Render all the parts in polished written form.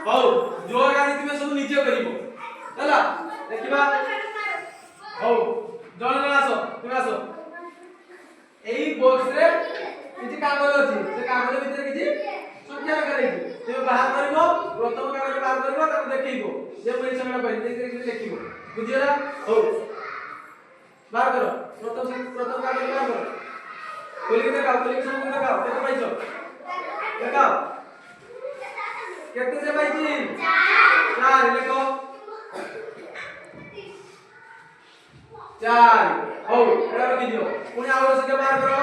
ହଉ ଜୋର ଗାଡ଼ି ତୁମେ ସବୁ ନିଜେ କରିବ ହେଲା ଦେଖିବା ହଉ ଜଣ ଜଣ ଆସ ତୁମେ ଆସ ଏଇ ବକ୍ସ ରେ କିଛି କାଗଜ ଅଛି ସେ କାଗଜ ଭିତରେ କିଛି ସଂଖ୍ୟା ଲେଖା ହେଇଛି ତୁମେ ବାହାର କରିବ ପ୍ରଥମ କାଗଜ ବାହାର କରିବ ତାକୁ ଦେଖେଇବ ଯେ ମୁଁ ଏଇ ସଂଖ୍ୟାଟା ପାଇଲି ସେଇଥିରେ ଲେଖିବ ବୁଝିଗଲା ହଉ बाहर करो प्रथम कागज बाहर करो खोल के समूह दिखाओ केते पाइছো दिखाओ केते से पाइছি 4 लिखो 4 हो एरा रखि दियो पुणी आवश्यक बाहर करो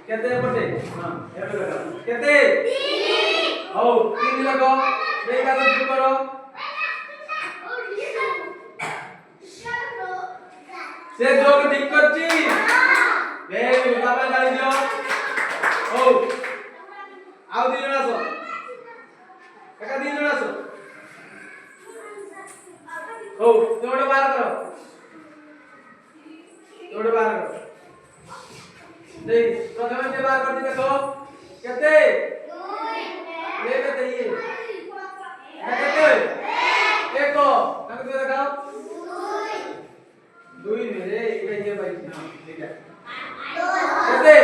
केते पटे हां एटा लगाओ केते 3 हो 3 लगाओ नहीं का तो करो से जो ठीक करची वेरी गुड बाबा गाली दियो हो आउ दी जणा सो एका दी जणा सो हो तोड़े बाहर करो तोड़े बाहर करो नहीं प्रथम से बाहर करती देखो कहते 2 ले के दइए कहते देखो ताको दे लगाओ 2 मेरे ये भाई हां ठीक है कहते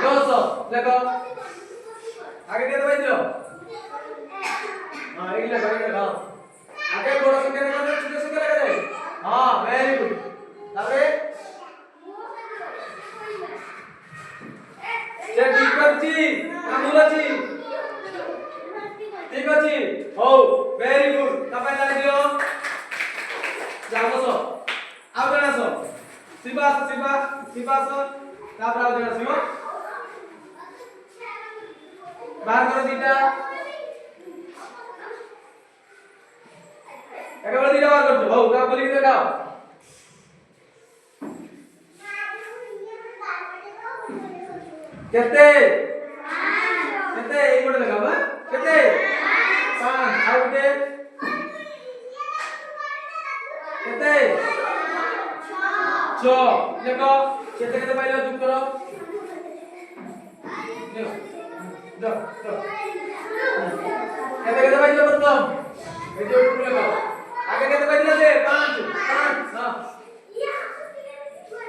200 लगाओ आगे कहते भाई दियो हां एक लगाओ आगे बड़ा संख्या लगा दे छोटे संख्या लगा दे हां वेरी गुड तारे से ठीक करची আমুল আছে ঠিক আছে হও ভেরি গুড তারপরে লাগি দিও যাও বসো আও জনা আসো শিবাস তারপরে আও জনা আসো বাহার করো দিটা একেবারে দিটা বাহার করছো হও তা বলি দেখাও কেতে केते एक मिनट लगा बा केते 5 आउ दे केते 6 देखो केते केते पाइलो चुप करो देखो दो केते केते पाइलो प्रथम ए जो ऊपर लगाओ आगे केते पाइलो दे 5 हां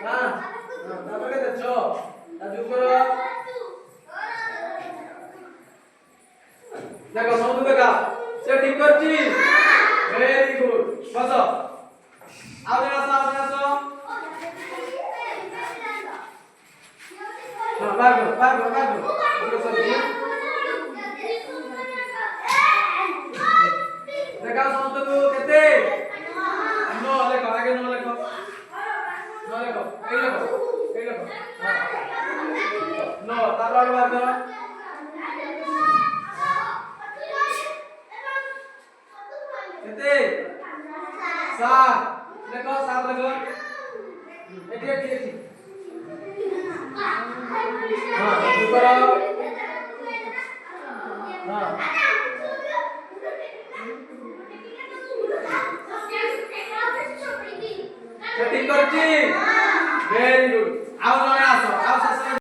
हां तापर केते 6 ता चुप करो देखो समझ देखा से ठीक करची वेरी गुड बस आओ जरा सो हां बाहर करो देखा समझ तो केते नो देखो आगे नो देखो ए देखो हां नो तार बाहर करो केते 7 देखो 7 देखो एटी हां ऊपर आओ हां